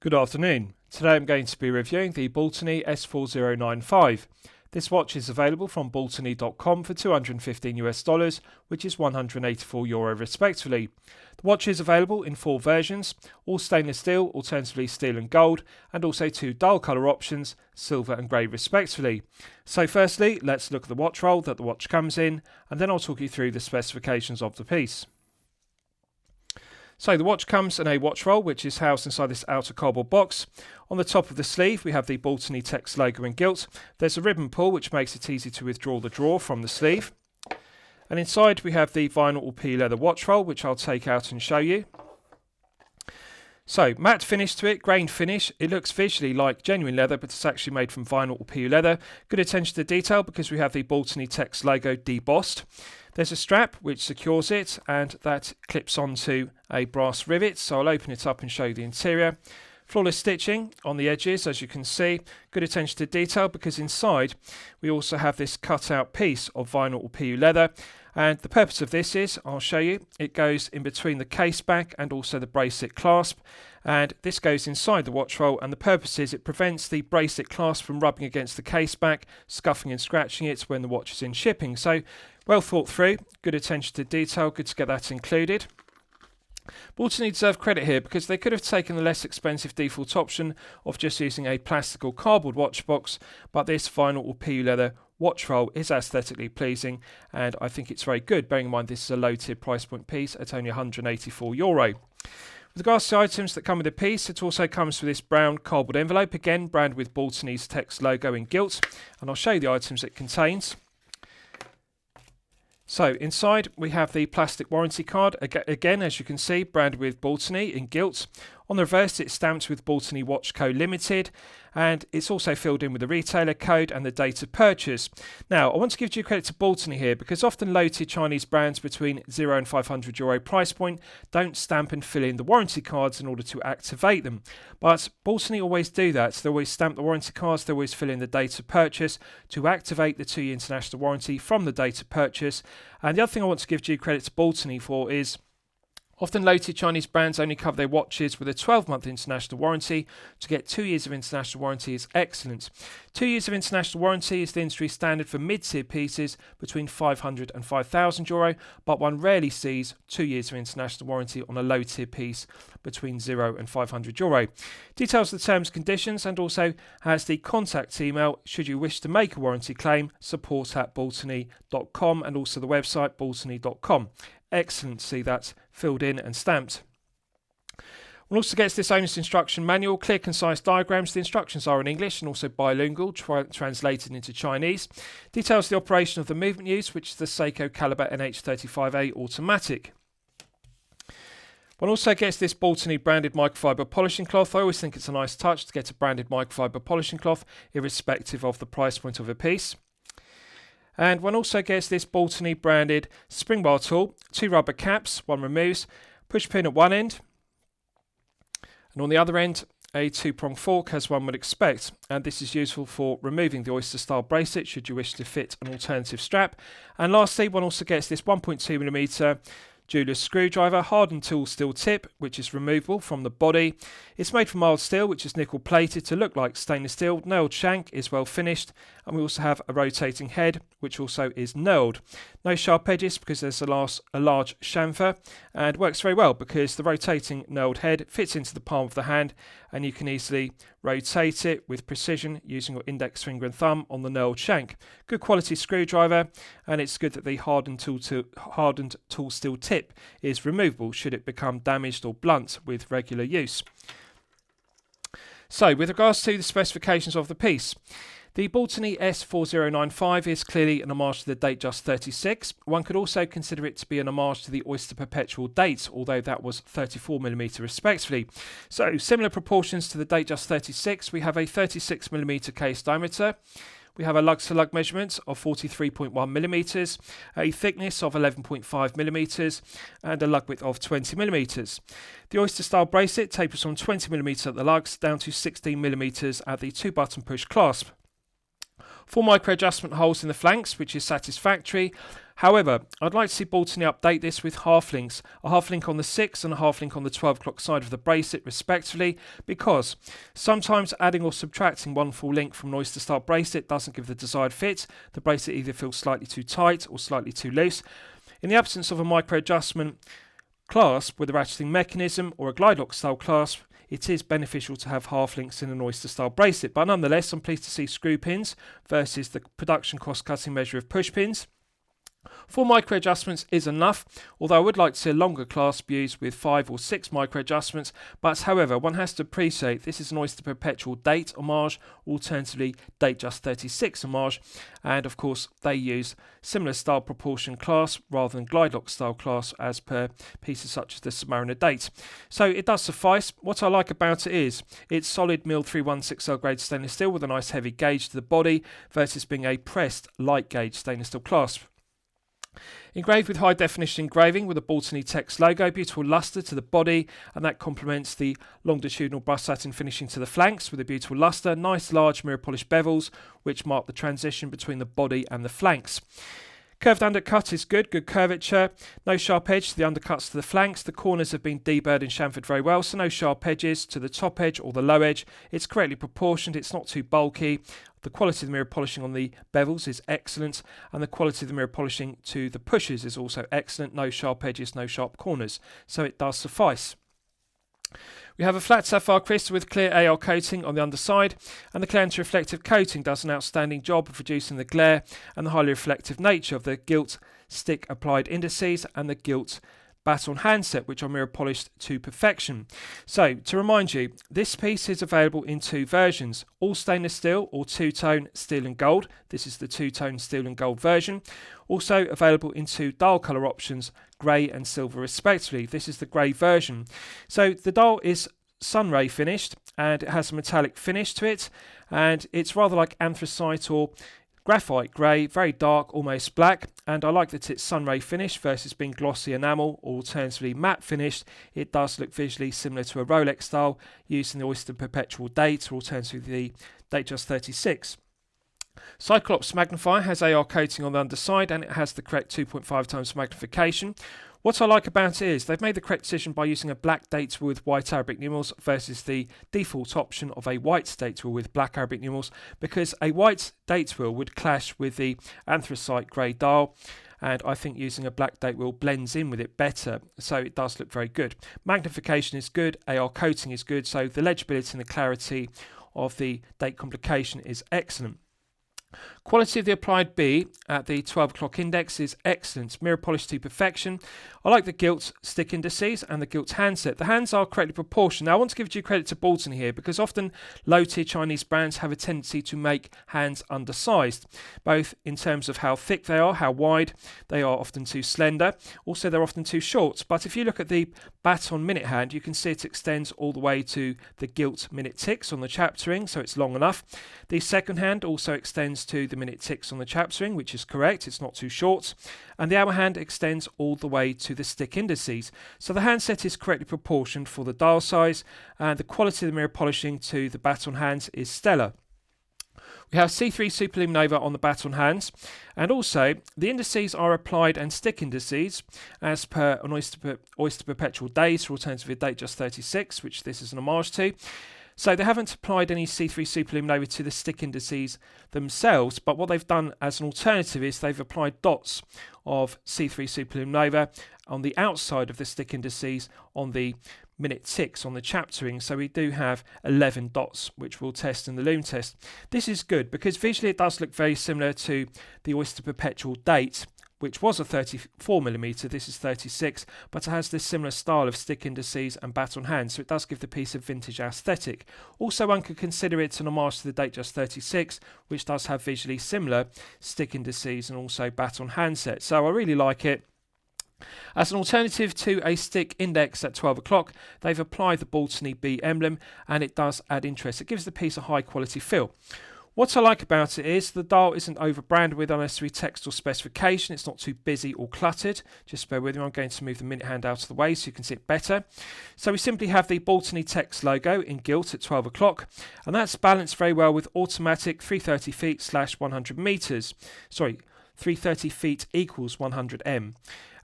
Good afternoon. Today I'm going to be reviewing the Baltany S4095. This watch is available from Baltany.com for $215 which is €184 respectively. The watch is available in 4 versions, all stainless steel, alternatively steel and gold, and also 2 dual colour options, silver and grey respectively. So firstly, let's look at the watch roll that the watch comes in, and then I'll talk you through the specifications of the piece. So the watch comes in a watch roll which is housed inside this outer cardboard box. On the top of the sleeve we have the Baltany text logo in gilt. There's a ribbon pull which makes it easy to withdraw the drawer from the sleeve. And inside we have the vinyl or PE leather watch roll which I'll take out and show you. So matte finish to it, grained finish. It looks visually like genuine leather, but it's actually made from vinyl or PE leather. Good attention to detail because we have the Baltany text logo debossed. There's a strap which secures it, and that clips onto a brass rivet, so I'll open it up and show you the interior. Flawless stitching on the edges, as you can see. Good attention to detail because inside we also have this cut out piece of vinyl or PU leather, and the purpose of this is, I'll show you, it goes in between the caseback and also the bracelet clasp, and this goes inside the watch roll, and the purpose is it prevents the bracelet clasp from rubbing against the caseback, scuffing and scratching it when the watch is in shipping. So well thought through, good attention to detail, good to get that included. Baltany deserve credit here because they could have taken the less expensive default option of just using a plastic or cardboard watch box, but this vinyl or PU leather watch roll is aesthetically pleasing, and I think it's very good, bearing in mind this is a low tier price point piece at only €184. With regards to items that come with the piece, it also comes with this brown cardboard envelope, again branded with Baltany's text logo in gilt, and I'll show you the items it contains. So inside we have the plastic warranty card, again as you can see branded with Baltany in gilt. On the reverse it's stamped with Baltany Watch Co Limited, and it's also filled in with the retailer code and the date of purchase. Now I want to give due credit to Baltany here because often low-tier Chinese brands between €0 and €500 price point don't stamp and fill in the warranty cards in order to activate them. But Baltany always do that. They always stamp the warranty cards, they always fill in the date of purchase to activate the 2-year international warranty from the date of purchase. And the other thing I want to give due credit to Baltany for is often low-tier Chinese brands only cover their watches with a 12-month international warranty. To get 2 years of international warranty is excellent. 2 years of international warranty is the industry standard for mid-tier pieces between €500 and €5,000, but one rarely sees 2 years of international warranty on a low-tier piece between €0 and €500. Details of the terms and conditions, and also has the contact email should you wish to make a warranty claim, support@baltany.com, and also the website baltany.com. Excellent to see that filled in and stamped. One also gets this owner's instruction manual, clear concise diagrams. The instructions are in English and also bilingual, translated into Chinese. Details the operation of the movement used, which is the Seiko Caliber NH35A automatic. One also gets this Baltany branded microfiber polishing cloth. I always think it's a nice touch to get a branded microfiber polishing cloth, irrespective of the price point of a piece. And one also gets this Baltany branded spring bar tool, 2 rubber caps, one removes, push pin at one end, and on the other end a 2-prong fork as one would expect, and this is useful for removing the oyster style bracelet should you wish to fit an alternative strap. And lastly, one also gets this 1.2mm jeweler's screwdriver, hardened tool steel tip, which is removable from the body. It's made from mild steel, which is nickel plated to look like stainless steel. Knurled shank is well finished, and we also have a rotating head, which also is knurled. No sharp edges because there's a large chamfer, and works very well because the rotating knurled head fits into the palm of the hand, and you can easily rotate it with precision using your index finger and thumb on the knurled shank. Good quality screwdriver, and it's good that the hardened tool steel tip is removable should it become damaged or blunt with regular use. So with regards to the specifications of the piece, the Baltany S4095 is clearly an homage to the Datejust 36. One could also consider it to be an homage to the Oyster Perpetual Date, although that was 34mm respectively. So similar proportions to the Datejust 36, we have a 36mm case diameter. We have a lug-to-lug measurement of 43.1mm, a thickness of 11.5mm, and a lug width of 20mm. The oyster-style bracelet tapers from 20mm at the lugs down to 16mm at the 2-button push clasp. 4 micro adjustment holes in the flanks, which is satisfactory. However, I'd like to see Baltany update this with half links, a half link on the 6 and a half link on the 12 o'clock side of the bracelet respectively, because sometimes adding or subtracting one full link from noise to start bracelet doesn't give the desired fit. The bracelet either feels slightly too tight or slightly too loose. In the absence of a micro adjustment clasp with a ratcheting mechanism or a glide lock style clasp, it is beneficial to have half links in a noise to style bracelet, but nonetheless I'm pleased to see screw pins versus the production cost cutting measure of push pins. 4 micro adjustments is enough, although I would like to see a longer clasp used with 5 or 6 micro adjustments, but however one has to appreciate this is an Oyster Perpetual Date Homage, alternatively Datejust 36 Homage, and of course they use similar style proportion clasp rather than glide lock style clasp as per pieces such as the Submariner Date. So it does suffice. What I like about it is it's solid milled 316L grade stainless steel with a nice heavy gauge to the body versus being a pressed light gauge stainless steel clasp. Engraved with high definition engraving with a Baltany text logo, beautiful lustre to the body, and that complements the longitudinal brushed satin finishing to the flanks with a beautiful lustre, nice large mirror polished bevels which mark the transition between the body and the flanks. Curved undercut is good curvature, no sharp edge to the undercuts to the flanks. The corners have been deburred and chamfered very well, so no sharp edges to the top edge or the low edge. It's correctly proportioned, it's not too bulky. The quality of the mirror polishing on the bevels is excellent, and the quality of the mirror polishing to the pushes is also excellent. No sharp edges, no sharp corners, so it does suffice. We have a flat sapphire crystal with clear AR coating on the underside, and the clear anti-reflective coating does an outstanding job of reducing the glare and the highly reflective nature of the gilt stick applied indices and the gilt baton handset, which are mirror polished to perfection. So to remind you, this piece is available in 2 versions, all stainless steel or 2-tone steel and gold. This is the 2-tone steel and gold version. Also available in 2 dial colour options, grey and silver respectively. This is the grey version. So the dial is sunray finished and it has a metallic finish to it, and it's rather like anthracite or graphite grey, very dark, almost black, and I like that it's sunray finish versus being glossy enamel or alternatively matte finished. It does look visually similar to a Rolex style used in the Oyster Perpetual Date or alternatively the Datejust 36. Cyclops magnifier has AR coating on the underside and it has the correct 2.5 times magnification. What I like about it is they've made the correct decision by using a black date wheel with white Arabic numerals versus the default option of a white date wheel with black Arabic numerals, because a white date wheel would clash with the anthracite grey dial, and I think using a black date wheel blends in with it better, so it does look very good. Magnification is good, AR coating is good, so the legibility and the clarity of the date complication is excellent. Quality of the applied B at the 12 o'clock index is excellent, mirror polished to perfection. I like the gilt stick indices and the gilt handset. The hands are correctly proportioned. Now I want to give due credit to Baltany here, because often low tier Chinese brands have a tendency to make hands undersized, both in terms of how thick they are, how wide. They are often too slender, also they're often too short. But if you look at the baton minute hand, you can see it extends all the way to the gilt minute ticks on the chapter ring, so it's long enough. The second hand also extends to the minute ticks on the chapter ring, which is correct, it's not too short, and the hour hand extends all the way to the stick indices. So the handset is correctly proportioned for the dial size, and the quality of the mirror polishing to the baton hands is stellar. We have C3 Superluminova on the baton hands, and also the indices are applied and stick indices as per an Oyster Perpetual Date or alternatively Datejust 36, which this is an homage to. So they haven't applied any C3 Superluminova to the stick indices themselves, but what they've done as an alternative is they've applied dots of C3 Superluminova on the outside of the stick indices on the minute ticks on the chapter ring. So we do have 11 dots, which we'll test in the Lume test. This is good because visually it does look very similar to the Oyster Perpetual Date, which was a 34mm, this is 36, but it has this similar style of stick indices and baton hands, so it does give the piece a vintage aesthetic. Also, one could consider it an homage to the Datejust 36, which does have visually similar stick indices and also baton handset, so I really like it. As an alternative to a stick index at 12 o'clock, they've applied the Baltany B emblem, and it does add interest. It gives the piece a high quality feel. What I like about it is the dial isn't over-branded with unnecessary text or specification. It's not too busy or cluttered. Just bear with me, I'm going to move the minute hand out of the way so you can see it better. So we simply have the Baltany text logo in gilt at 12 o'clock, and that's balanced very well with automatic 330 feet /100 meters. Sorry, 330 feet equals 100m.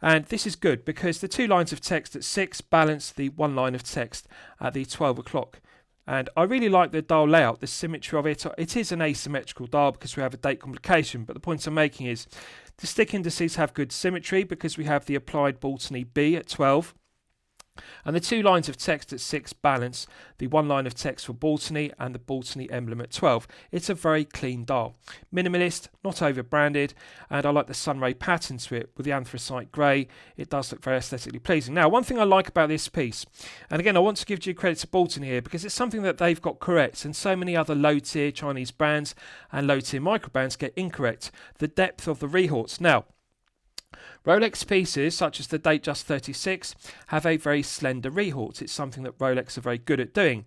And this is good because the 2 lines of text at 6 balance the 1 line of text at the 12 o'clock. And I really like the dial layout, the symmetry of it. It is an asymmetrical dial because we have a date complication, but the point I'm making is the stick indices have good symmetry because we have the applied Baltany B at 12. And the 2 lines of text at 6 balance the 1 line of text for Baltany and the Baltany emblem at 12. It's a very clean dial. Minimalist, not over branded, and I like the sunray pattern to it with the anthracite grey. It does look very aesthetically pleasing. Now, one thing I like about this piece, and again I want to give due credit to Baltany here because it's something that they've got correct and so many other low tier Chinese brands and low tier micro brands get incorrect: the depth of the Rehauts. Now, Rolex pieces, such as the Datejust 36, have a very slender Rehaut. It's something that Rolex are very good at doing.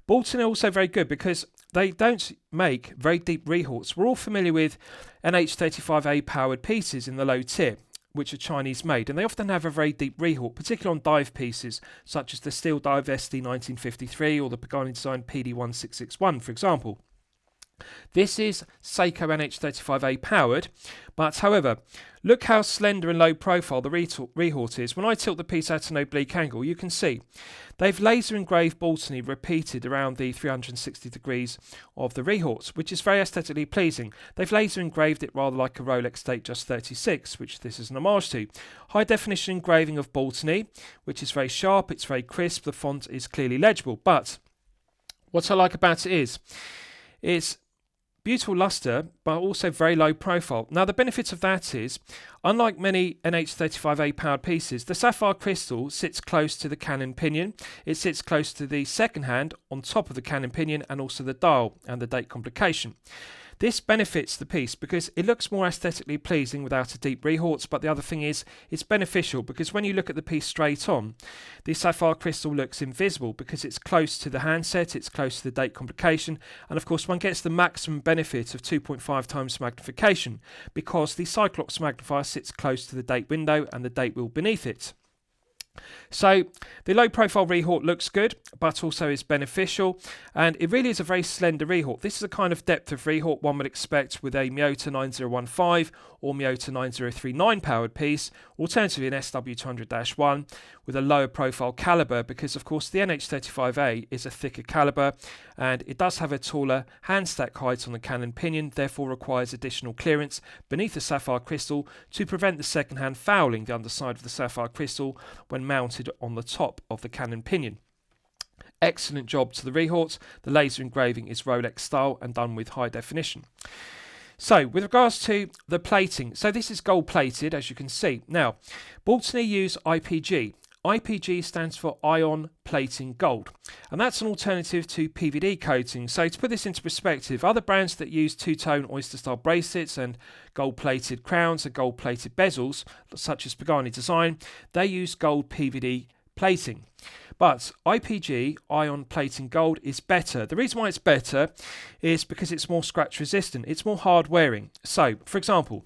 Baltany are also very good because they don't make very deep Rehauts. We're all familiar with NH35A powered pieces in the low tier, which are Chinese made, and they often have a very deep Rehaut, particularly on dive pieces, such as the Steel Dive SD 1953 or the Pagani design PD 1661, for example. This is Seiko NH35A powered, but however, look how slender and low profile the Rehaut is. When I tilt the piece at an oblique angle, you can see they've laser engraved Baltany repeated around the 360 degrees of the Rehaut, which is very aesthetically pleasing. They've laser engraved it rather like a Rolex Datejust 36, which this is an homage to. High definition engraving of Baltany, which is very sharp, it's very crisp, the font is clearly legible. But what I like about it is it's beautiful luster, but also very low profile. Now, the benefit of that is, unlike many NH35A powered pieces, the sapphire crystal sits close to the cannon pinion. It sits close to the second hand on top of the cannon pinion and also the dial and the date complication. This benefits the piece because it looks more aesthetically pleasing without a deep Rehaut, but the other thing is it's beneficial because when you look at the piece straight on, the sapphire crystal looks invisible because it's close to the handset, it's close to the date complication, and of course one gets the maximum benefit of 2.5 times magnification because the Cyclops magnifier sits close to the date window and the date wheel beneath it. So the low profile Rehaut looks good, but also is beneficial, and it really is a very slender Rehaut. This is a kind of depth of Rehaut one would expect with a Miyota 9015 or Miyota 9039 powered piece, alternatively an SW200-1 with a lower profile caliber, because of course the NH35A is a thicker caliber and it does have a taller hand stack height on the cannon pinion, therefore requires additional clearance beneath the sapphire crystal to prevent the second hand fouling the underside of the sapphire crystal when mounted on the top of the cannon pinion. Excellent job to the Rehaut. The laser engraving is Rolex style and done with high definition. So with regards to the plating, so this is gold plated as you can see. Now, Baltany use IPG. IPG stands for ion plating gold, and that's an alternative to PVD coating. So to put this into perspective, other brands that use two-tone oyster style bracelets and gold plated crowns and gold plated bezels, such as Pagani design, they use gold PVD plating. But IPG, ion plating gold, is better. The reason why it's better is because it's more scratch resistant, it's more hard wearing. So, for example,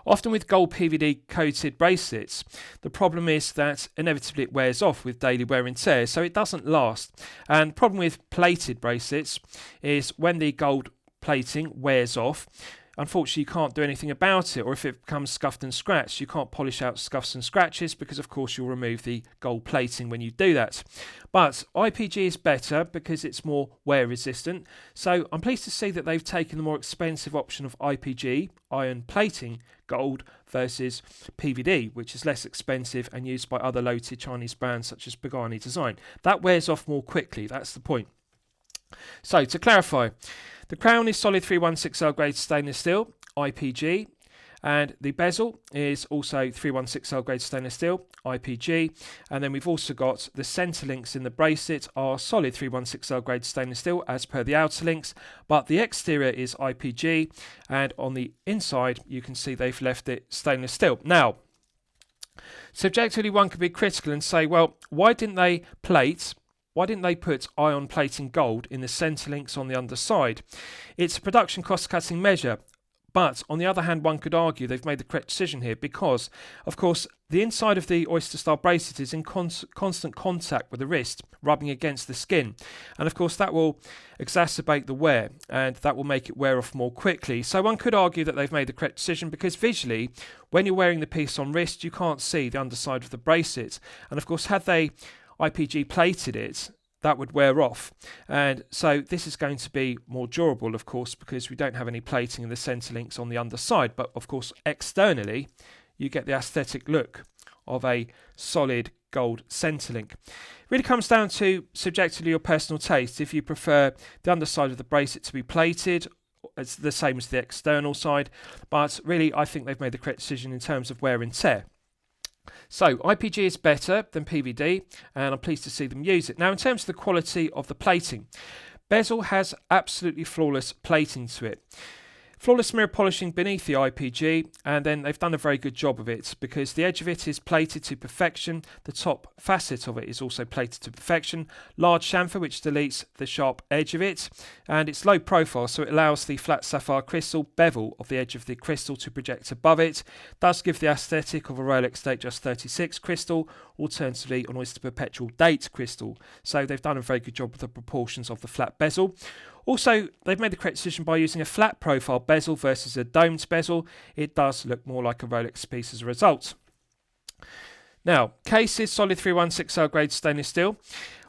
often with gold PVD coated bracelets, the problem is that inevitably it wears off with daily wear and tear, so it doesn't last. And the problem with plated bracelets is when the gold plating wears off, unfortunately you can't do anything about it, or if it becomes scuffed and scratched, you can't polish out scuffs and scratches because of course you'll remove the gold plating when you do that. But IPG is better because it's more wear resistant, so I'm pleased to see that they've taken the more expensive option of IPG, iron plating gold, versus PVD, which is less expensive and used by other low-tier Chinese brands such as Pagani design. That wears off more quickly, that's the point. So to clarify, the crown is solid 316L grade stainless steel, IPG, and the bezel is also 316L grade stainless steel, IPG, and then we've also got the centre links in the bracelet are solid 316L grade stainless steel as per the outer links, but the exterior is IPG, and on the inside you can see they've left it stainless steel. Now, subjectively one could be critical and say, well, why didn't they put ion plating gold in the centre links on the underside? It's a production cost cutting measure. But on the other hand, one could argue they've made the correct decision here because, of course, the inside of the oyster-style bracelet is in constant contact with the wrist, rubbing against the skin. And of course, that will exacerbate the wear and that will make it wear off more quickly. So one could argue that they've made the correct decision because visually, when you're wearing the piece on wrist, you can't see the underside of the bracelet. And of course, had they IPG plated it, that would wear off. And so this is going to be more durable, of course, because we don't have any plating in the centre links on the underside. But of course, externally, you get the aesthetic look of a solid gold centre link. It really comes down to subjectively your personal taste. If you prefer the underside of the bracelet to be plated, it's the same as the external side. But really, I think they've made the correct decision in terms of wear and tear. So IPG is better than PVD and I'm pleased to see them use it. Now in terms of the quality of the plating, bezel has absolutely flawless plating to it. Flawless mirror polishing beneath the IPG, and then they've done a very good job of it because the edge of it is plated to perfection. The top facet of it is also plated to perfection. Large chamfer which deletes the sharp edge of it, and it's low profile, so it allows the flat sapphire crystal bevel of the edge of the crystal to project above it. Does give the aesthetic of a Rolex Datejust 36 crystal, alternatively an Oyster Perpetual date crystal. So they've done a very good job with the proportions of the flat bezel. Also, they've made the correct decision by using a flat profile bezel versus a domed bezel. It does look more like a Rolex piece as a result. Now, case is solid 316L grade stainless steel.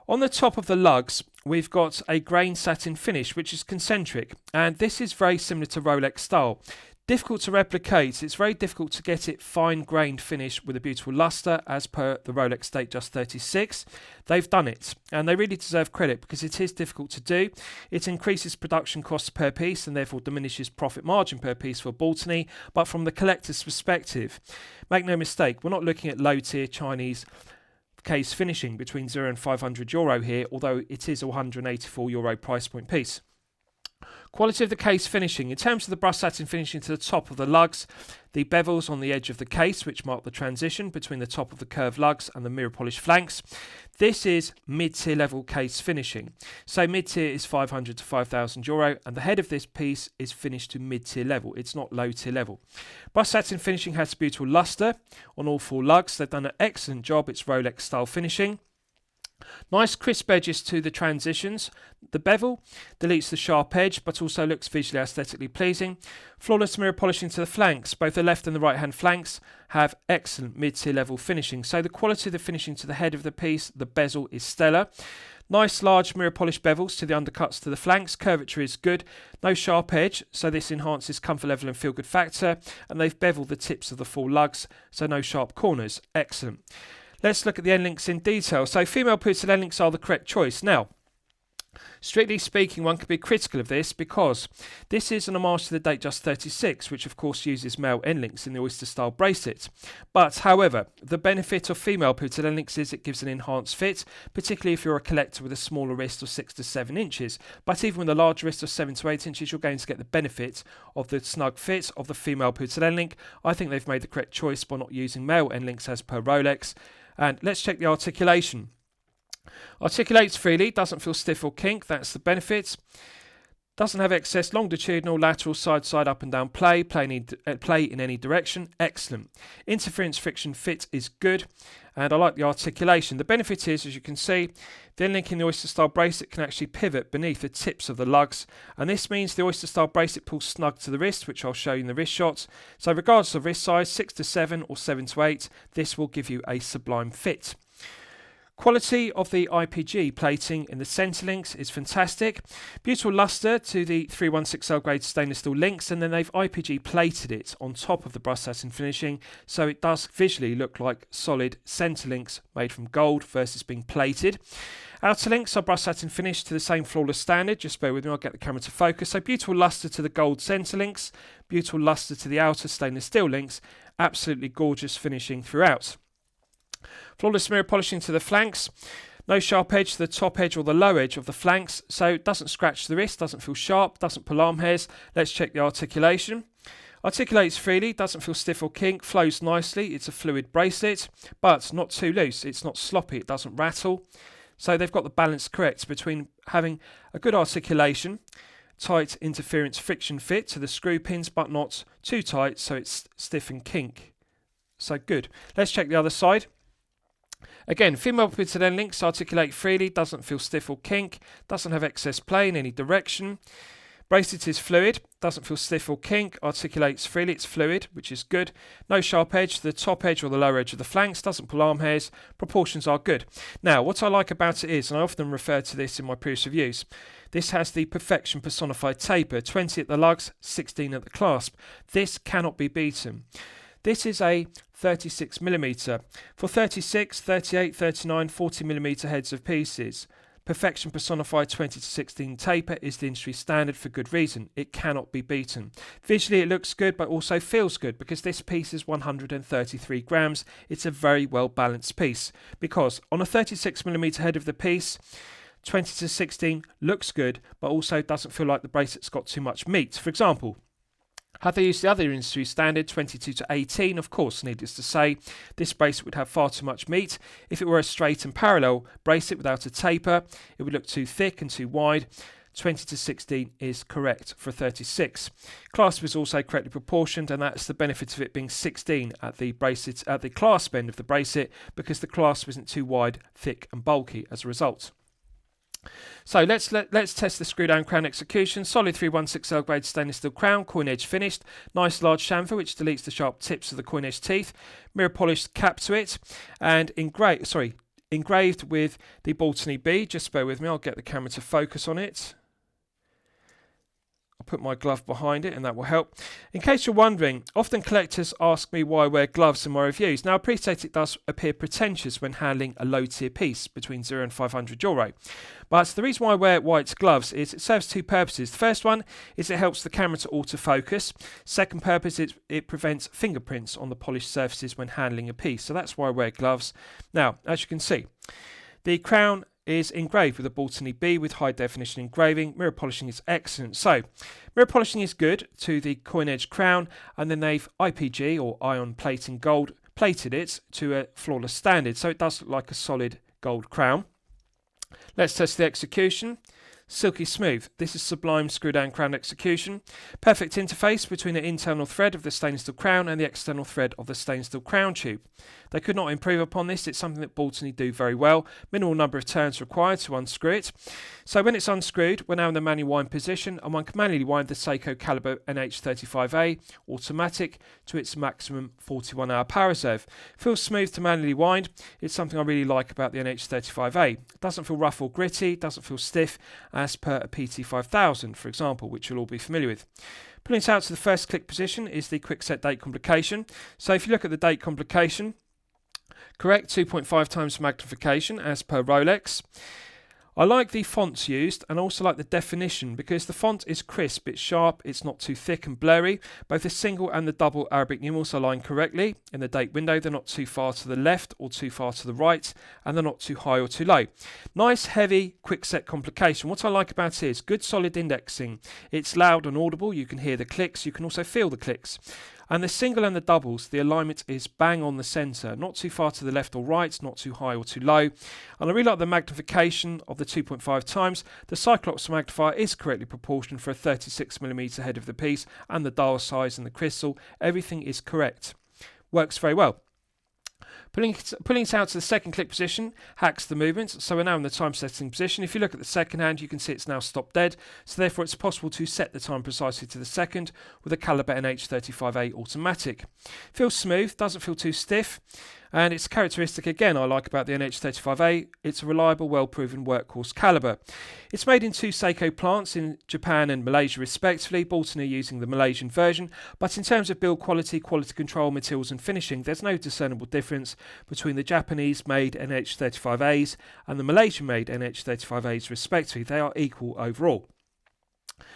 On the top of the lugs, we've got a grain satin finish, which is concentric, and this is very similar to Rolex style. Difficult to replicate. It's very difficult to get it fine-grained finish with a beautiful luster as per the Rolex Datejust 36. They've done it, and they really deserve credit because it is difficult to do. It increases production costs per piece and therefore diminishes profit margin per piece for Baltany, but from the collector's perspective, make no mistake, we're not looking at low-tier Chinese case finishing between €0 and €500 here, although it is a €184 price point piece. Quality of the case finishing. In terms of the brushed satin finishing to the top of the lugs, the bevels on the edge of the case, which mark the transition between the top of the curved lugs and the mirror polished flanks. This is mid-tier level case finishing. So mid-tier is €500 to €5,000, and the head of this piece is finished to mid-tier level. It's not low-tier level. Brushed satin finishing has beautiful luster on all four lugs. They've done an excellent job. It's Rolex style finishing. Nice crisp edges to the transitions. The bevel deletes the sharp edge but also looks visually aesthetically pleasing. Flawless mirror polishing to the flanks. Both the left and the right hand flanks have excellent mid-tier level finishing. So the quality of the finishing to the head of the piece, the bezel is stellar. Nice large mirror polished bevels to the undercuts to the flanks. Curvature is good. No sharp edge, so this enhances comfort level and feel good factor. And they've beveled the tips of the four lugs, so no sharp corners. Excellent. Let's look at the end links in detail. So female pooted end links are the correct choice. Now, strictly speaking, one could be critical of this because this is an homage to the Datejust 36, which of course uses male end links in the oyster style bracelet. But however, the benefit of female pooted end links is it gives an enhanced fit, particularly if you're a collector with a smaller wrist of 6 to 7 inches. But even with a large wrist of 7 to 8 inches, you're going to get the benefit of the snug fit of the female pooted end link. I think they've made the correct choice by not using male end links as per Rolex. And let's check the articulation. Articulates freely, doesn't feel stiff or kink, that's the benefit. Doesn't have excess longitudinal, lateral, side, up and down play in any direction, excellent. Interference friction fit is good, and I like the articulation. The benefit is, as you can see, the end link in the oyster style bracelet can actually pivot beneath the tips of the lugs, and this means the oyster style bracelet pulls snug to the wrist, which I'll show you in the wrist shots. So regardless of wrist size, 6 to 7 or 7 to 8, this will give you a sublime fit. Quality of the IPG plating in the centre links is fantastic. Beautiful luster to the 316L grade stainless steel links, and then they've IPG plated it on top of the brushed satin finishing, so it does visually look like solid centre links made from gold versus being plated. Outer links are brushed satin finished to the same flawless standard. Just bear with me, I'll get the camera to focus. So beautiful luster to the gold centre links, beautiful luster to the outer stainless steel links, absolutely gorgeous finishing throughout. Flawless mirror polishing to the flanks. No sharp edge to the top edge or the low edge of the flanks, so it doesn't scratch the wrist, doesn't feel sharp, doesn't pull arm hairs. Let's check the articulation. Articulates freely, doesn't feel stiff or kink, flows nicely. It's a fluid bracelet, but not too loose. It's not sloppy, it doesn't rattle. So they've got the balance correct between having a good articulation, tight interference friction fit to the screw pins, but not too tight so it's stiff and kink. So good. Let's check the other side. Again, female pitted end links articulate freely, doesn't feel stiff or kink, doesn't have excess play in any direction. Bracelet is fluid, doesn't feel stiff or kink, articulates freely, it's fluid, which is good. No sharp edge to the top edge or the lower edge of the flanks, doesn't pull arm hairs, proportions are good. Now, what I like about it is, and I often refer to this in my previous reviews, this has the perfection personified taper, 20 at the lugs, 16 at the clasp. This cannot be beaten. This is a 36mm. For 36, 38, 39, 40mm heads of pieces, perfection personified 20 to 16 taper is the industry standard for good reason. It cannot be beaten. Visually it looks good but also feels good because this piece is 133 grams. It's a very well balanced piece because on a 36mm head of the piece, 20 to 16 looks good but also doesn't feel like the bracelet's got too much meat. For example, had they used the other industry standard, 22 to 18, of course, needless to say, this bracelet would have far too much meat. If it were a straight and parallel bracelet without a taper, it would look too thick and too wide. 20 to 16 is correct for 36. Clasp is also correctly proportioned, and that's the benefit of it being 16 at the bracelet, at the clasp end of the bracelet, because the clasp isn't too wide, thick and bulky as a result. So let's test the screw down crown execution. Solid 316L grade stainless steel crown, coin edge finished. Nice large chamfer which deletes the sharp tips of the coin edge teeth. Mirror polished cap to it, and engraved with the Baltany B. Just bear with me, I'll get the camera to focus on it. I'll put my glove behind it and that will help. In case you're wondering, often collectors ask me why I wear gloves in my reviews. Now I appreciate it does appear pretentious when handling a low tier piece between €0 and €500. But the reason why I wear white gloves is it serves two purposes. The first one is it helps the camera to autofocus. Second purpose is it prevents fingerprints on the polished surfaces when handling a piece. So that's why I wear gloves. Now, as you can see, the crown is engraved with a Baltany B with high definition engraving. Mirror polishing is excellent. So, mirror polishing is good to the coin edge crown, and then they've IPG or ion plating gold plated it to a flawless standard. So it does look like a solid gold crown. Let's test the execution. Silky smooth. This is sublime screw down crown execution. Perfect interface between the internal thread of the stainless steel crown and the external thread of the stainless steel crown tube. They could not improve upon this. It's something that Baltany do very well. Minimal number of turns required to unscrew it. So when it's unscrewed, we're now in the manual wind position, and one can manually wind the Seiko caliber NH35A automatic to its maximum 41-hour power reserve. Feels smooth to manually wind. It's something I really like about the NH35A. It doesn't feel rough or gritty, doesn't feel stiff as per a PT5000, for example, which you'll all be familiar with. Pulling it out to the first click position is the quick set date complication. So if you look at the date complication, correct, 2.5 times magnification as per Rolex. I like the fonts used and also like the definition because the font is crisp, it's sharp, it's not too thick and blurry. Both the single and the double Arabic numerals align correctly in the date window. They're not too far to the left or too far to the right, and they're not too high or too low. Nice, heavy, quick set complication. What I like about it is good solid indexing. It's loud and audible. You can hear the clicks. You can also feel the clicks. And the single and the doubles, the alignment is bang on the centre, not too far to the left or right, not too high or too low. And I really like the magnification of the 2.5 times. The Cyclops magnifier is correctly proportioned for a 36mm head of the piece, and the dial size and the crystal, everything is correct. Works very well. Pulling it out to the second click position hacks the movements, so we're now in the time setting position. If you look at the second hand, you can see it's now stopped dead, so therefore it's possible to set the time precisely to the second with a caliber NH35A automatic. Feels smooth, doesn't feel too stiff, and it's characteristic again I like about the NH35A. It's a reliable, well-proven workhorse caliber. It's made in two Seiko plants in Japan and Malaysia respectively, Baltany using the Malaysian version, but in terms of build quality, quality control, materials and finishing, there's no discernible difference between the Japanese-made NH35As and the Malaysian-made NH35As respectively. They are equal overall.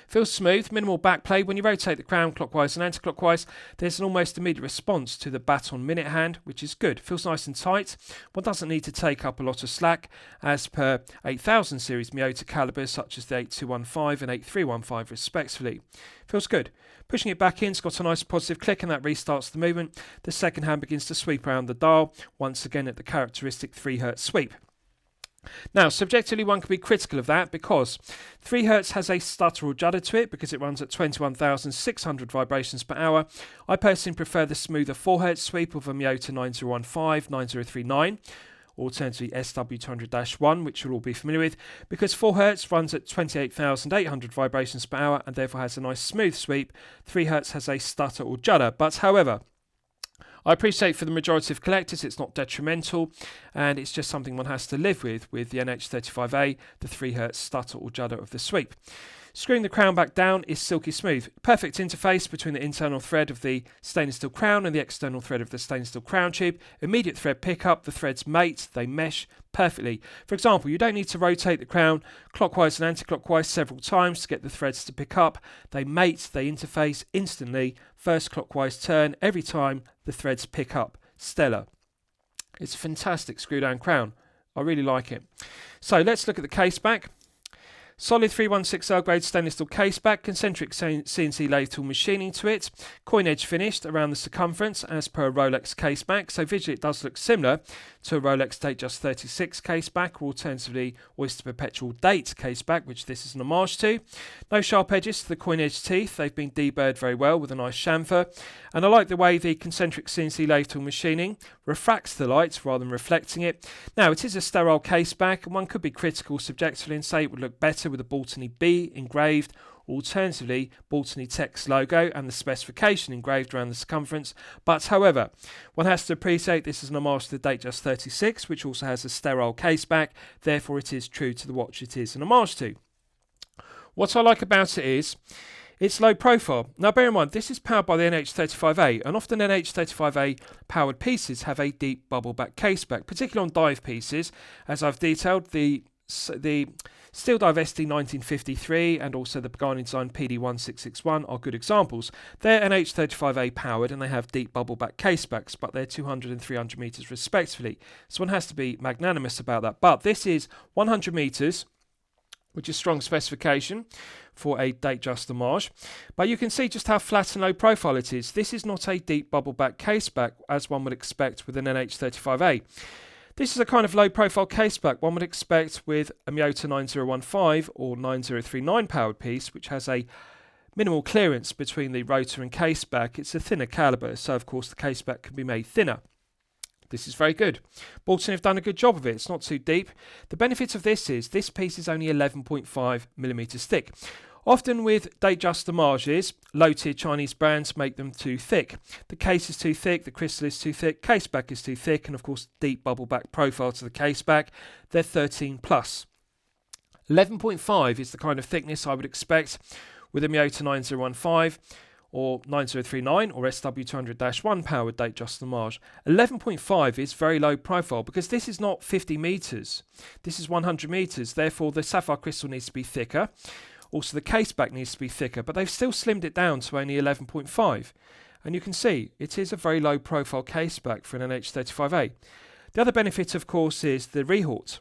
Feels smooth, minimal backplay. When you rotate the crown clockwise and anti-clockwise, there's an almost immediate response to the baton minute hand, which is good. Feels nice and tight. One doesn't need to take up a lot of slack as per 8000 series Miyota calibers such as the 8215 and 8315 respectively. Feels good. Pushing it back in, it's got a nice positive click and that restarts the movement. The second hand begins to sweep around the dial, once again at the characteristic 3 Hz sweep. Now, subjectively, one could be critical of that because 3 Hz has a stutter or judder to it because it runs at 21,600 vibrations per hour. I personally prefer the smoother 4 Hz sweep of a Miyota 9015, 9039, alternatively SW200-1, which you'll all be familiar with, because 4 Hz runs at 28,800 vibrations per hour and therefore has a nice smooth sweep. 3 Hz has a stutter or judder, but however, I appreciate for the majority of collectors it's not detrimental, and it's just something one has to live with the NH35A, the 3 Hz stutter or judder of the sweep. Screwing the crown back down is silky smooth. Perfect interface between the internal thread of the stainless steel crown and the external thread of the stainless steel crown tube. Immediate thread pickup, the threads mate, they mesh perfectly. For example, you don't need to rotate the crown clockwise and anti-clockwise several times to get the threads to pick up. They mate, they interface instantly. First clockwise turn, every time the threads pick up. Stellar. It's a fantastic screw down crown. I really like it. So let's look at the case back. Solid 316L grade stainless steel case back, concentric CNC lathe tool machining to it, coin edge finished around the circumference as per a Rolex case back, so visually it does look similar to a Rolex Datejust 36 case back, or alternatively Oyster Perpetual Date case back, which this is an homage to. No sharp edges to the coin edge teeth, they've been deburred very well with a nice chamfer, and I like the way the concentric CNC lathe tool machining refracts the light rather than reflecting it. Now it is a sterile case back, and one could be critical subjectively and say it would look better with a Baltany B engraved, alternatively Baltany text logo and the specification engraved around the circumference, but however, one has to appreciate this is an homage to the Datejust 36, which also has a sterile case back, therefore it is true to the watch it is an homage to. What I like about it is it's low profile. Now bear in mind, this is powered by the NH35A, and often NH35A powered pieces have a deep bubble back case back, particularly on dive pieces, as I've detailed. The Steel Dive SD 1953 and also the Pagani Design PD1661 are good examples. They're NH35A powered and they have deep bubble back case backs, but they're 200 and 300 metres respectively. So one has to be magnanimous about that. But this is 100 metres, which is strong specification for a Datejust homage. But you can see just how flat and low profile it is. This is not a deep bubble back case back as one would expect with an NH35A. This is a kind of low profile case back one would expect with a Miyota 9015 or 9039 powered piece, which has a minimal clearance between the rotor and case back. It's a thinner calibre, so of course the case back can be made thinner. This is very good. Baltany have done a good job of it. It's not too deep. The benefit of this is this piece is only 11.5mm thick. Often with Datejust homages, low-tier Chinese brands make them too thick. The case is too thick, the crystal is too thick, case back is too thick, and of course deep bubble back profile to the case back. They're 13 plus. 11.5 is the kind of thickness I would expect with a Miyota 9015 or 9039 or SW200-1 powered Datejust homage. 11.5 is very low profile because this is not 50 metres. This is 100 metres, therefore the sapphire crystal needs to be thicker. Also the case back needs to be thicker, but they've still slimmed it down to only 11.5. And you can see it is a very low profile case back for an NH35A. The other benefit of course is the Rehaut.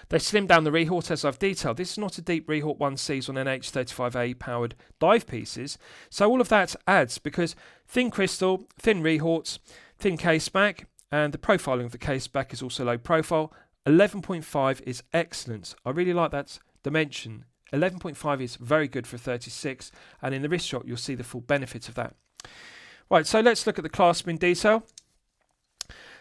They slimmed down the Rehaut as I've detailed. This is not a deep Rehaut one sees on NH35A powered dive pieces. So all of that adds because thin crystal, thin Rehauts, thin case back, and the profiling of the case back is also low profile. 11.5 is excellent. I really like that dimension. 11.5 is very good for 36, and in the wrist shot you'll see the full benefit of that. Right, so let's look at the clasp in detail.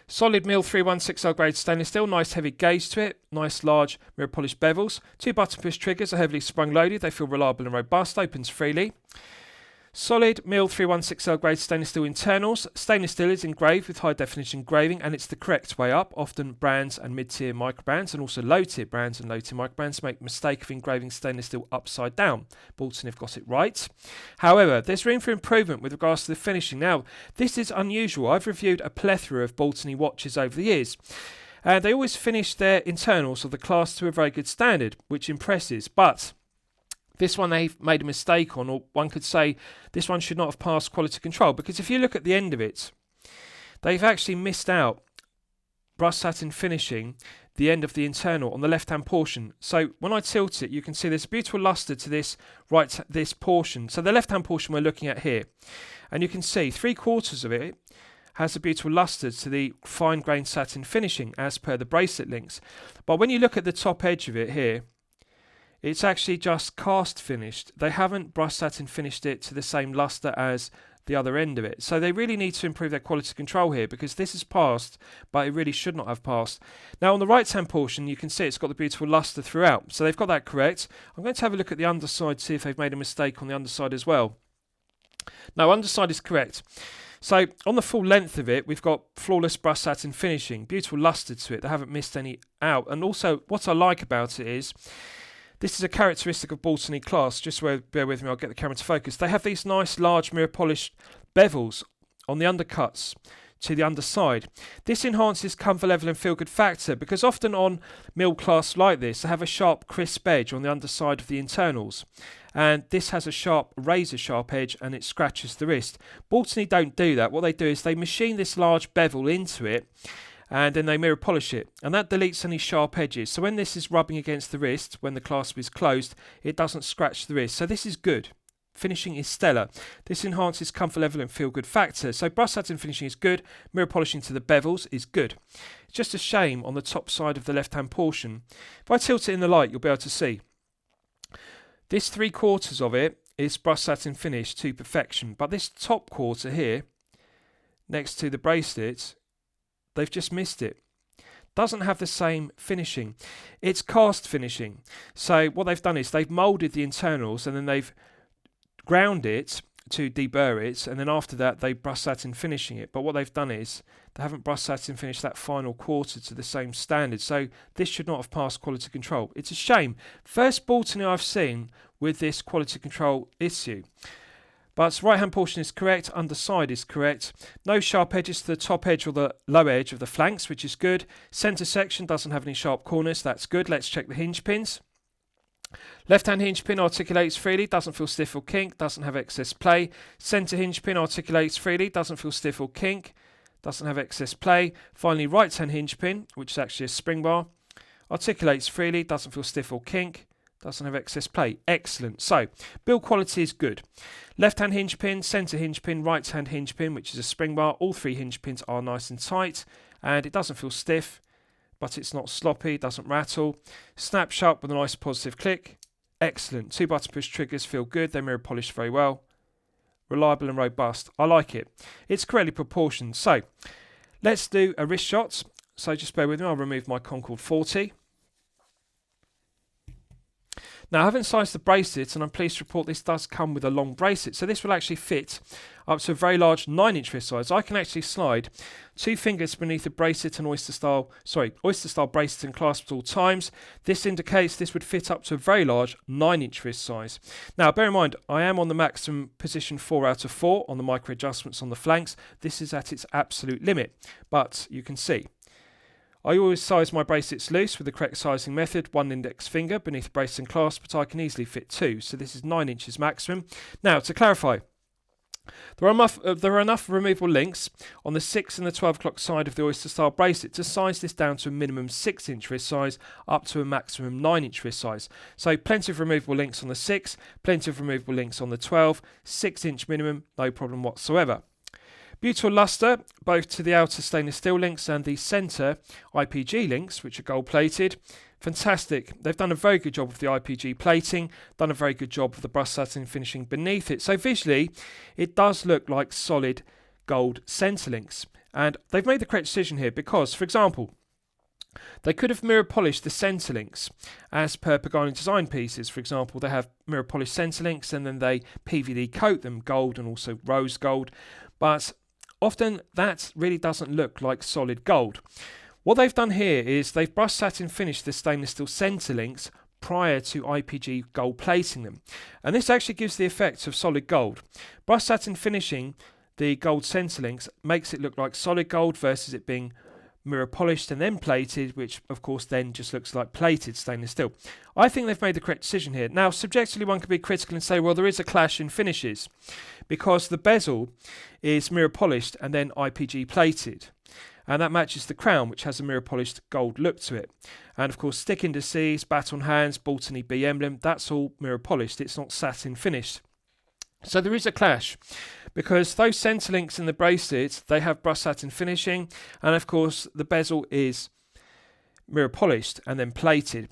Solid mill 316L grade stainless steel, nice heavy gauge to it, nice large mirror polished bevels. 2 button push triggers are heavily sprung loaded, they feel reliable and robust, opens freely. Solid mill 316L grade stainless steel internals. Stainless steel is engraved with high definition engraving and it's the correct way up. Often brands and mid-tier microbrands and also low-tier brands and low-tier microbrands make the mistake of engraving stainless steel upside down. Baltany have got it right. However, there's room for improvement with regards to the finishing. Now, this is unusual. I've reviewed a plethora of Baltany watches over the years. And they always finish their internals of the class to a very good standard, which impresses. But this one they've made a mistake on, or one could say this one should not have passed quality control, because if you look at the end of it, they've actually missed out brushed satin finishing the end of the internal on the left hand portion. So when I tilt it, you can see there's a beautiful luster to this this portion. So the left hand portion we're looking at here, and you can see 3/4 of it has a beautiful lustre to the fine-grained satin finishing as per the bracelet links. But when you look at the top edge of it here, it's actually just cast finished. They haven't brush satin finished it to the same lustre as the other end of it. So they really need to improve their quality control here, because this has passed, but it really should not have passed. Now on the right hand portion, you can see it's got the beautiful lustre throughout. So they've got that correct. I'm going to have a look at the underside, see if they've made a mistake on the underside as well. No, underside is correct. So on the full length of it, we've got flawless brush satin finishing, beautiful lustre to it. They haven't missed any out. And also what I like about it is, this is a characteristic of Baltany Clasp. Just bear with me, I'll get the camera to focus. They have these nice large mirror polished bevels on the undercuts to the underside. This enhances comfort level and feel good factor, because often on mill clasps like this, they have a sharp crisp edge on the underside of the internals. And this has a sharp razor sharp edge and it scratches the wrist. Baltany don't do that. What they do is they machine this large bevel into it, and then they mirror polish it, and that deletes any sharp edges. So when this is rubbing against the wrist, when the clasp is closed, it doesn't scratch the wrist. So this is good. Finishing is stellar. This enhances comfort level and feel good factor. So brush satin finishing is good. Mirror polishing to the bevels is good. It's just a shame on the top side of the left hand portion. If I tilt it in the light, you'll be able to see. This 3/4 of it is brush satin finish to perfection, but this top quarter here, next to the bracelet, they've just missed it. Doesn't have the same finishing. It's cast finishing. So what they've done is they've moulded the internals and then they've ground it to deburr it, and then after that they brush satin finishing it. But what they've done is they haven't brush satin finished that final quarter to the same standard. So this should not have passed quality control. It's a shame. First Baltany I've seen with this quality control issue. But right hand portion is correct, underside is correct. No sharp edges to the top edge or the low edge of the flanks, which is good. Centre section doesn't have any sharp corners, that's good. Let's check the hinge pins. Left hand hinge pin articulates freely, doesn't feel stiff or kink, doesn't have excess play. Centre hinge pin articulates freely, doesn't feel stiff or kink, doesn't have excess play. Finally, right hand hinge pin, which is actually a spring bar, articulates freely, doesn't feel stiff or kink, doesn't have excess play. Excellent. So, build quality is good. Left hand hinge pin, centre hinge pin, right hand hinge pin, which is a spring bar. All three hinge pins are nice and tight, and it doesn't feel stiff, but it's not sloppy, doesn't rattle. Snap shut with a nice positive click. Excellent. 2 button push triggers feel good. They mirror polished very well. Reliable and robust. I like it. It's correctly proportioned. So, let's do a wrist shot. So just bear with me. I'll remove my Concord 40. Now I haven't sized the bracelet, and I'm pleased to report this does come with a long bracelet, so this will actually fit up to a very large 9-inch wrist size. I can actually slide 2 fingers beneath the bracelet and oyster style bracelet and clasp at all times. This indicates this would fit up to a very large 9-inch wrist size. Now bear in mind, I am on the maximum position 4 out of 4 on the micro adjustments on the flanks. This is at its absolute limit, but you can see I always size my bracelets loose with the correct sizing method, 1 index finger beneath the bracelet and clasp, but I can easily fit 2, so this is 9 inches maximum. Now, to clarify, there are enough removable links on the 6 and the 12 o'clock side of the oyster style bracelet to size this down to a minimum 6-inch wrist size up to a maximum 9-inch wrist size. So plenty of removable links on the 6, plenty of removable links on the 12, 6-inch minimum, no problem whatsoever. Beautiful lustre, both to the outer stainless steel links and the centre IPG links, which are gold plated. Fantastic. They've done a very good job of the IPG plating, done a very good job of the brush satin finishing beneath it. So visually, it does look like solid gold centre links. And they've made the correct decision here because, for example, they could have mirror polished the centre links as per Pagani design pieces. For example, they have mirror polished centre links and then they PVD coat them gold and also rose gold. But often that really doesn't look like solid gold. What they've done here is they've brush satin finished the stainless steel centre links prior to IPG gold plating them. And this actually gives the effect of solid gold. Brush satin finishing the gold centre links makes it look like solid gold versus it being mirror polished and then plated, which of course then just looks like plated stainless steel. I think they've made the correct decision here. Now subjectively one could be critical and say, well, there is a clash in finishes because the bezel is mirror polished and then IPG plated, and that matches the crown, which has a mirror polished gold look to it. And of course stick indices, baton hands, Baltany B emblem, that's all mirror polished, it's not satin finished. So there is a clash because those centre links in the bracelet, they have brushed satin finishing, and of course the bezel is mirror polished and then plated.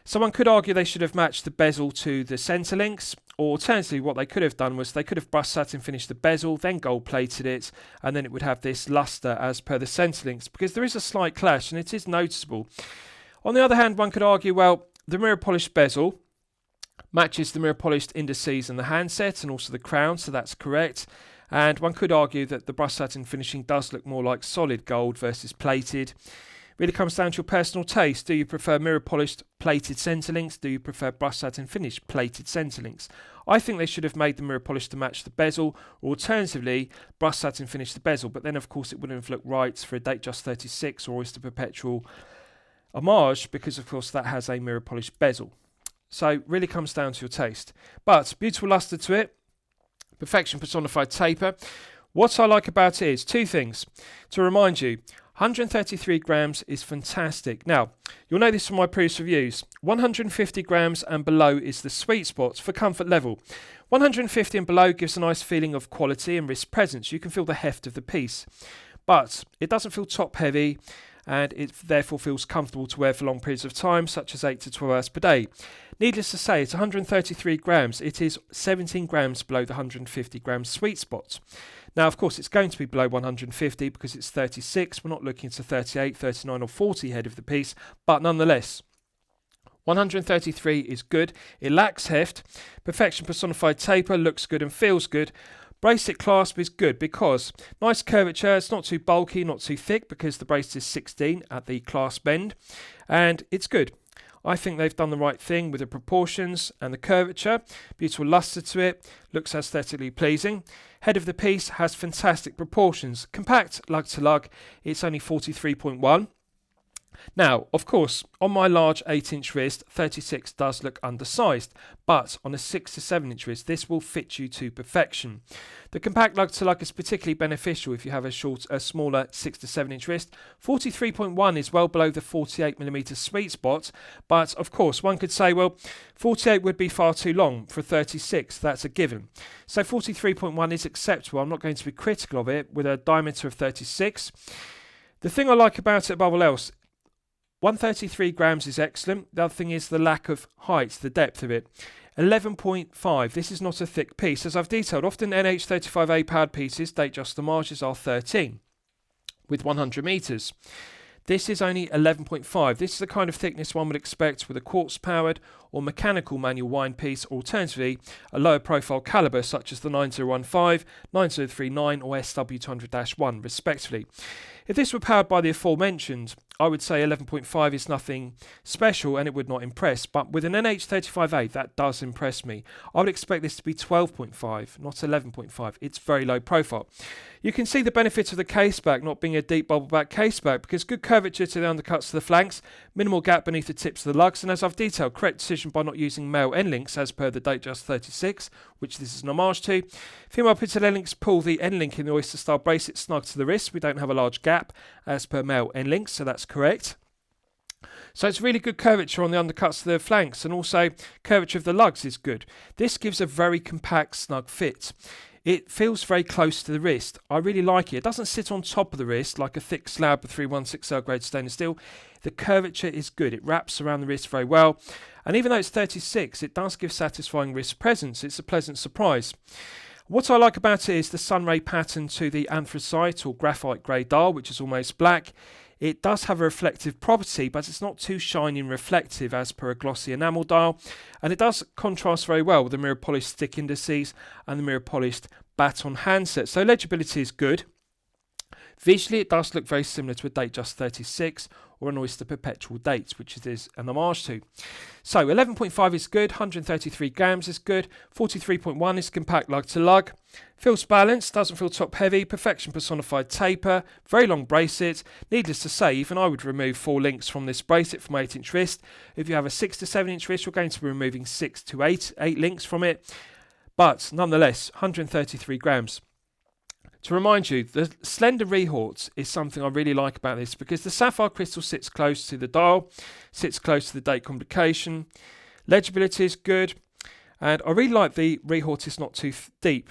Someone could argue they should have matched the bezel to the centre links, or alternatively what they could have done was they could have brushed satin finished the bezel, then gold plated it, and then it would have this lustre as per the centre links, because there is a slight clash and it is noticeable. On the other hand, one could argue, well, the mirror polished bezel matches the mirror polished indices and the handset and also the crown, so that's correct. And one could argue that the brushed satin finishing does look more like solid gold versus plated. Really comes down to your personal taste. Do you prefer mirror polished plated centre links? Do you prefer brushed satin finished plated centre links? I think they should have made the mirror polish to match the bezel, or alternatively brushed satin finish the bezel, but then of course it wouldn't have looked right for a Datejust 36 or Oyster Perpetual Homage, because of course that has a mirror polished bezel. So really comes down to your taste. But beautiful lustre to it, perfection personified taper. What I like about it is two things. To remind you, 133 grams is fantastic. Now, you'll know this from my previous reviews. 150 grams and below is the sweet spot for comfort level. 150 and below gives a nice feeling of quality and wrist presence. You can feel the heft of the piece. But it doesn't feel top heavy, and it therefore feels comfortable to wear for long periods of time, such as 8 to 12 hours per day. Needless to say, it's 133 grams. It is 17 grams below the 150 grams sweet spot. Now, of course, it's going to be below 150 because it's 36. We're not looking to 38, 39 or 40 head of the piece, but nonetheless, 133 is good. It lacks heft. Perfection personified taper looks good and feels good. Bracelet clasp is good because nice curvature. It's not too bulky, not too thick, because the bracelet is 16 at the clasp end, and it's good. I think they've done the right thing with the proportions and the curvature. Beautiful lustre to it, looks aesthetically pleasing. Head of the piece has fantastic proportions. Compact lug to lug, it's only 43.1. Now, of course, on my large 8-inch wrist, 36 does look undersized, but on a 6 to 7-inch wrist, this will fit you to perfection. The compact lug to lug is particularly beneficial if you have a smaller 6 to 7-inch wrist. 43.1 is well below the 48mm sweet spot, but of course, one could say, well, 48 would be far too long for 36. That's a given. So 43.1 is acceptable. I'm not going to be critical of it with a diameter of 36. The thing I like about it above all else, 133 grams is excellent. The other thing is the lack of height, the depth of it. 11.5. This is not a thick piece. As I've detailed, often NH35A powered pieces, Datejust Homages, are 13 with 100 metres. This is only 11.5. This is the kind of thickness one would expect with a quartz powered or mechanical manual wind piece, or alternatively a lower profile calibre such as the 9015, 9039 or SW200-1 respectively. If this were powered by the aforementioned, I would say 11.5 is nothing special and it would not impress, but with an NH35A that does impress me. I would expect this to be 12.5, not 11.5. It's very low profile. You can see the benefit of the caseback not being a deep bubble back caseback, because good curvature to the undercuts to the flanks, minimal gap beneath the tips of the lugs, and as I've detailed, correct decision by not using male end links as per the Datejust 36, which this is an homage to. Female pitted end links pull the end link in the Oyster style bracelet snug to the wrist. We don't have a large gap as per male end links, so that's correct. So it's really good curvature on the undercuts to the flanks, and also curvature of the lugs is good. This gives a very compact, snug fit. It feels very close to the wrist. I really like it. It doesn't sit on top of the wrist like a thick slab of 316L grade stainless steel. The curvature is good. It wraps around the wrist very well. And even though it's 36, it does give satisfying wrist presence. It's a pleasant surprise. What I like about it is the sunray pattern to the anthracite or graphite grey dial, which is almost black. It does have a reflective property, but it's not too shiny and reflective as per a glossy enamel dial. And it does contrast very well with the mirror polished stick indices and the mirror polished baton handset. So legibility is good. Visually, it does look very similar to a Datejust 36 or an Oyster Perpetual Date, which it is an homage to. So 11.5 is good, 133 grams is good, 43.1 is compact lug to lug. Feels balanced, doesn't feel top heavy, perfection personified taper, very long bracelet. Needless to say, even I would remove 4 links from this bracelet from 8-inch wrist. If you have a 6 to 7-inch wrist, you're going to be removing 6 to 8 links from it. But nonetheless, 133 grams. To remind you, the slender Rehaut is something I really like about this, because the sapphire crystal sits close to the dial, sits close to the date complication. Legibility is good, and I really like the Rehaut is not too deep.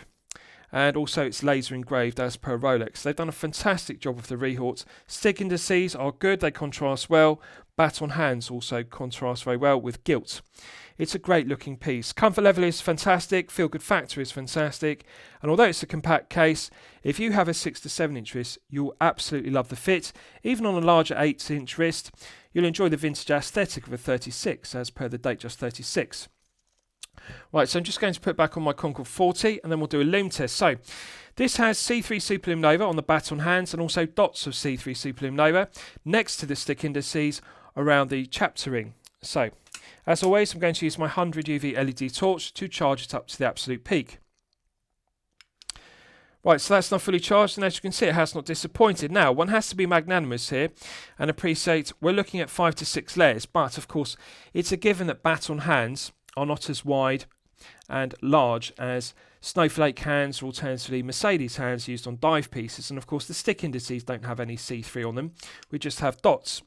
and also it's laser engraved as per Rolex. They've done a fantastic job with the Rehaut. Stick indices are good, they contrast well. Baton hands also contrast very well with gilt. It's a great looking piece. Comfort level is fantastic, feel good factor is fantastic, and although it's a compact case, if you have a 6 to 7 inch wrist, you'll absolutely love the fit. Even on a larger 8 inch wrist, you'll enjoy the vintage aesthetic of a 36 as per the Datejust 36. Right, so I'm just going to put back on my Concord 40 and then we'll do a lume test. So this has C3 Superlume Nova on the baton hands and also dots of C3 Superlume Nova next to the stick indices around the chapter ring. So as always, I'm going to use my 100 UV LED torch to charge it up to the absolute peak. Right, so that's not fully charged, and as you can see, it has not disappointed. Now, one has to be magnanimous here and appreciate we're looking at 5 to 6 layers, but of course, it's a given that baton hands are not as wide and large as snowflake hands or alternatively Mercedes hands used on dive pieces, and of course, the stick indices don't have any C3 on them, we just have dots.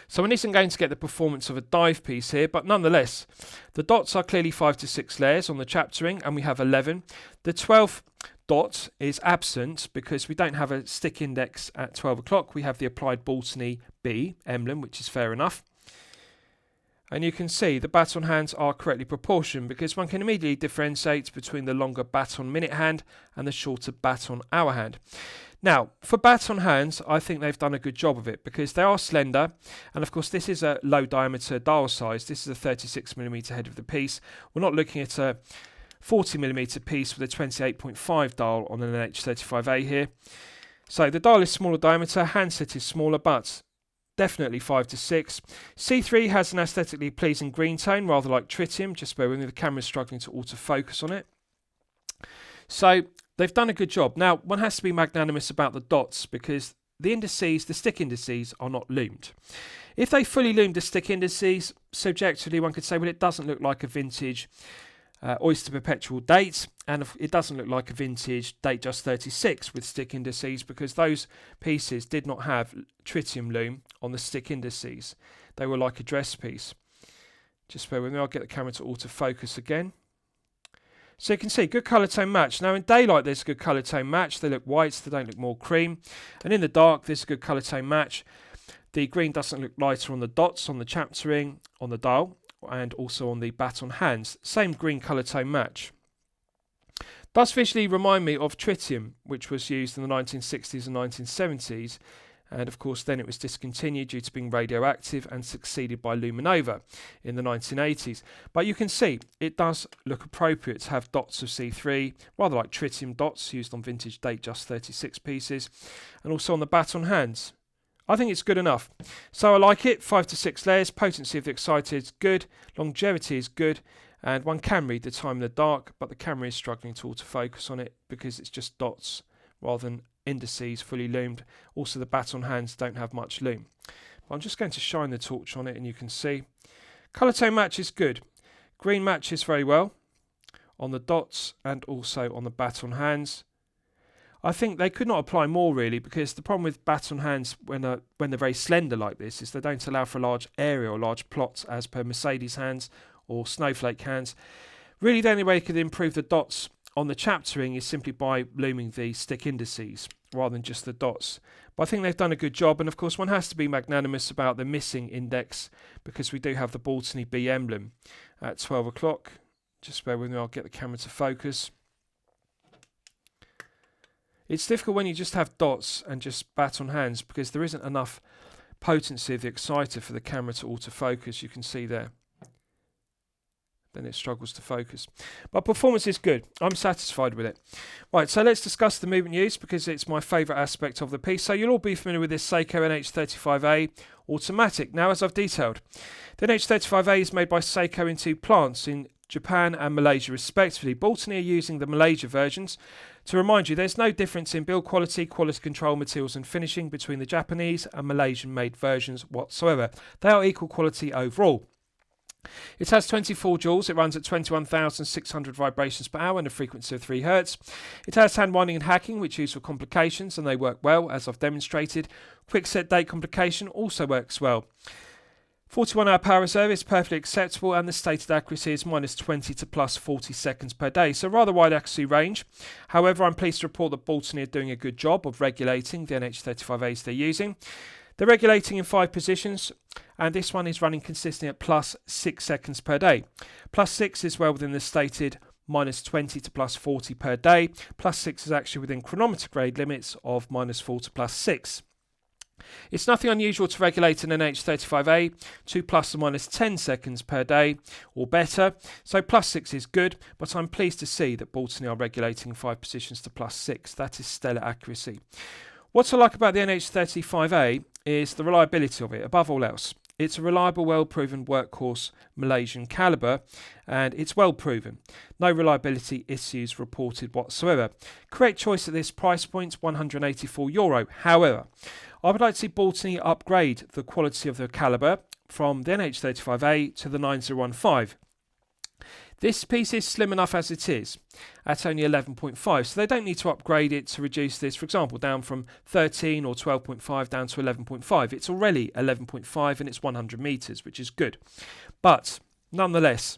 So one isn't going to get the performance of a dive piece here, but nonetheless, the dots are clearly 5 to 6 layers on the chapter ring, and we have 11. The 12th dot is absent because we don't have a stick index at 12 o'clock. We have the applied Baltany B emblem, which is fair enough. And you can see the baton hands are correctly proportioned because one can immediately differentiate between the longer baton minute hand and the shorter baton hour hand. Now, for baton hands, I think they've done a good job of it because they are slender, and of course this is a low diameter dial size. This is a 36mm head of the piece. We're not looking at a 40mm piece with a 28.5 dial on an NH35A here. So the dial is smaller diameter, handset is smaller, but definitely 5 to 6. C3 has an aesthetically pleasing green tone, rather like tritium, just bear with me, the camera's struggling to autofocus on it. So they've done a good job. Now, one has to be magnanimous about the dots because the indices, the stick indices, are not loomed. If they fully loomed the stick indices, subjectively one could say, well, it doesn't look like a vintage Oyster Perpetual date, and it doesn't look like a vintage Datejust 36 with stick indices because those pieces did not have tritium loom on the stick indices. They were like a dress piece. Just bear with me, I'll get the camera to autofocus again. So you can see, good colour tone match. Now in daylight there's a good colour tone match. They look whites, they don't look more cream. And in the dark there's a good colour tone match. The green doesn't look lighter on the dots, on the chapter ring, on the dial, and also on the baton hands. Same green colour tone match. Does visually remind me of tritium, which was used in the 1960s and 1970s. And of course then it was discontinued due to being radioactive and succeeded by Lume in the 1980s. But you can see it does look appropriate to have dots of C3, rather like tritium dots used on vintage Datejust 36 pieces, and also on the baton hands. I think it's good enough. So I like it, 5 to 6 layers, potency of the excited is good, longevity is good, and one can read the time in the dark, but the camera is struggling to autofocus on it because it's just dots rather than indices fully loomed. Also the baton hands don't have much loom. But I'm just going to shine the torch on it and you can see. Colour tone match is good. Green matches very well on the dots and also on the baton hands. I think they could not apply more really because the problem with baton hands when they're very slender like this is they don't allow for a large area or large plots as per Mercedes hands or snowflake hands. Really the only way you could improve the dots on the chapter ring is simply by looming the stick indices rather than just the dots. But I think they've done a good job, and of course one has to be magnanimous about the missing index because we do have the Baltany B emblem at 12 o'clock. Just bear with me, I'll get the camera to focus. It's difficult when you just have dots and just baton hands because there isn't enough potency of the exciter for the camera to autofocus, you can see there. Then it struggles to focus. But performance is good. I'm satisfied with it. Right, so let's discuss the movement use because it's my favourite aspect of the piece. So you'll all be familiar with this Seiko NH35A automatic. Now, as I've detailed, the NH35A is made by Seiko in 2 plants in Japan and Malaysia respectively. Baltany are using the Malaysia versions. To remind you, there's no difference in build quality, quality control, materials and finishing between the Japanese and Malaysian made versions whatsoever. They are equal quality overall. It has 24 joules, it runs at 21,600 vibrations per hour and a frequency of 3 Hz. It has hand winding and hacking, which use for complications, and they work well, as I've demonstrated. Quick set date complication also works well. 41-hour power reserve is perfectly acceptable, and the stated accuracy is -20 to +40 seconds per day, so rather wide accuracy range. However, I'm pleased to report that Baltany are doing a good job of regulating the NH35As they're using. They're regulating in 5 positions, and this one is running consistently at +6 seconds per day. +6 is well within the stated -20 to +40 per day. +6 is actually within chronometer grade limits of -4 to +6. It's nothing unusual to regulate an NH35A to ±10 seconds per day or better, so +6 is good, but I'm pleased to see that Baltany are regulating 5 positions to +6. That is stellar accuracy. What I like about the NH35A is the reliability of it, above all else. It's a reliable, well-proven workhorse Malaysian calibre, and it's well-proven. No reliability issues reported whatsoever. Correct choice at this price point, €184. However, I would like to see Baltany upgrade the quality of the calibre from the NH35A to the 9015. This piece is slim enough as it is, at only 11.5, so they don't need to upgrade it to reduce this, for example, down from 13 or 12.5 down to 11.5. It's already 11.5 and it's 100 metres, which is good. But, nonetheless,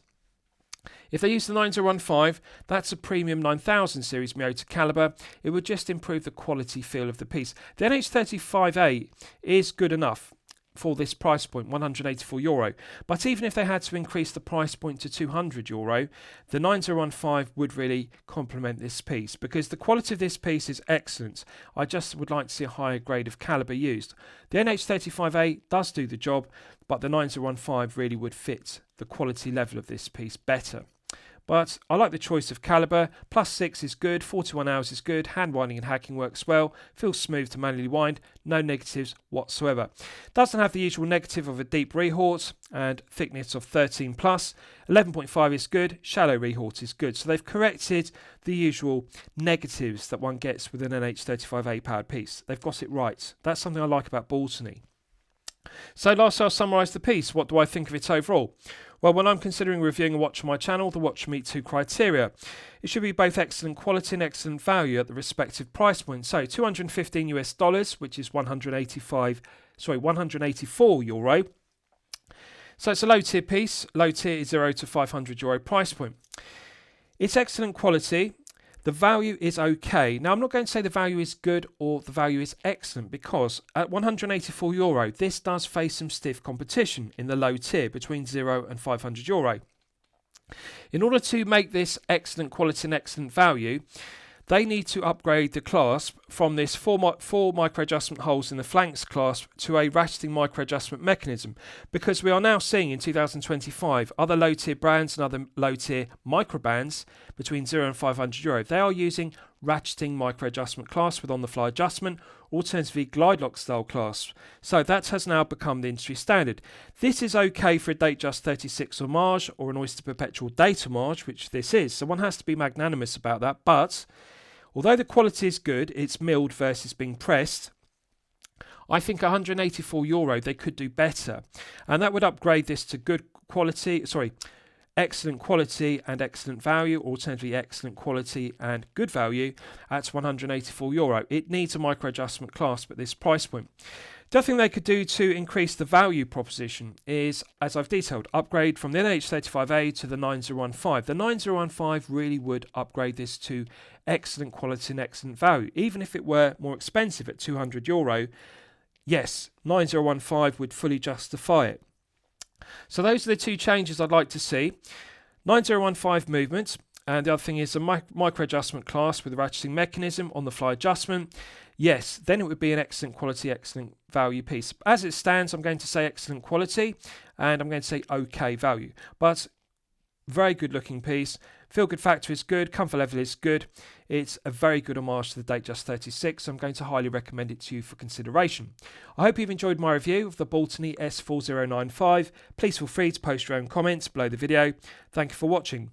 if they use the 9015, that's a premium 9000 series Rehaut calibre. It would just improve the quality feel of the piece. The NH35A is good enough for this price point, €184. But even if they had to increase the price point to €200, the 9015 would really complement this piece, because the quality of this piece is excellent. I just would like to see a higher grade of calibre used. The NH35A does do the job, but the 9015 really would fit the quality level of this piece better. But I like the choice of calibre. +6 is good, 41 hours is good, hand winding and hacking works well, feels smooth to manually wind, no negatives whatsoever. Doesn't have the usual negative of a deep Rehaut and thickness of 13 plus. 11.5 is good, shallow Rehaut is good. So they've corrected the usual negatives that one gets with an NH35A powered piece. They've got it right. That's something I like about Baltany. So lastly, I'll summarise the piece. What do I think of it overall? Well, when I'm considering reviewing a watch on my channel, the watch meets 2 criteria. It should be both excellent quality and excellent value at the respective price point. So $215, which is €184. So it's a low tier piece. Low tier is €0 to €500 price point. It's excellent quality. The value is okay. Now, I'm not going to say the value is good or the value is excellent, because at €184, this does face some stiff competition in the low tier between €0 and €500. In order to make this excellent quality and excellent value, they need to upgrade the clasp from this four micro adjustment holes in the flanks clasp to a ratcheting micro adjustment mechanism, because we are now seeing in 2025 other low tier brands and other low tier micro bands between €0 and €500. They are using ratcheting micro adjustment clasp with on the fly adjustment, alternatively glide lock style clasp. So that has now become the industry standard. This is okay for a Datejust 36 Homage or an Oyster Perpetual Date Homage, which this is. So one has to be magnanimous about that, but although the quality is good, it's milled versus being pressed. I think €184 they could do better, and that would upgrade this to excellent quality and excellent value, alternatively excellent quality and good value at €184. It needs a micro adjustment clasp at this price point. The other thing they could do to increase the value proposition is, as I've detailed, upgrade from the NH35A to the 9015. The 9015 really would upgrade this to excellent quality and excellent value. Even if it were more expensive at €200, yes, 9015 would fully justify it. So those are the 2 changes I'd like to see. 9015 movement, and the other thing is a micro adjustment clasp with a ratcheting mechanism on the fly adjustment. Yes, then it would be an excellent quality, excellent value piece. As it stands, I'm going to say excellent quality, and I'm going to say okay value. But very good looking piece. Feel good factor is good. Comfort level is good. It's a very good homage to the Datejust 36. So I'm going to highly recommend it to you for consideration. I hope you've enjoyed my review of the Baltany S4095. Please feel free to post your own comments below the video. Thank you for watching.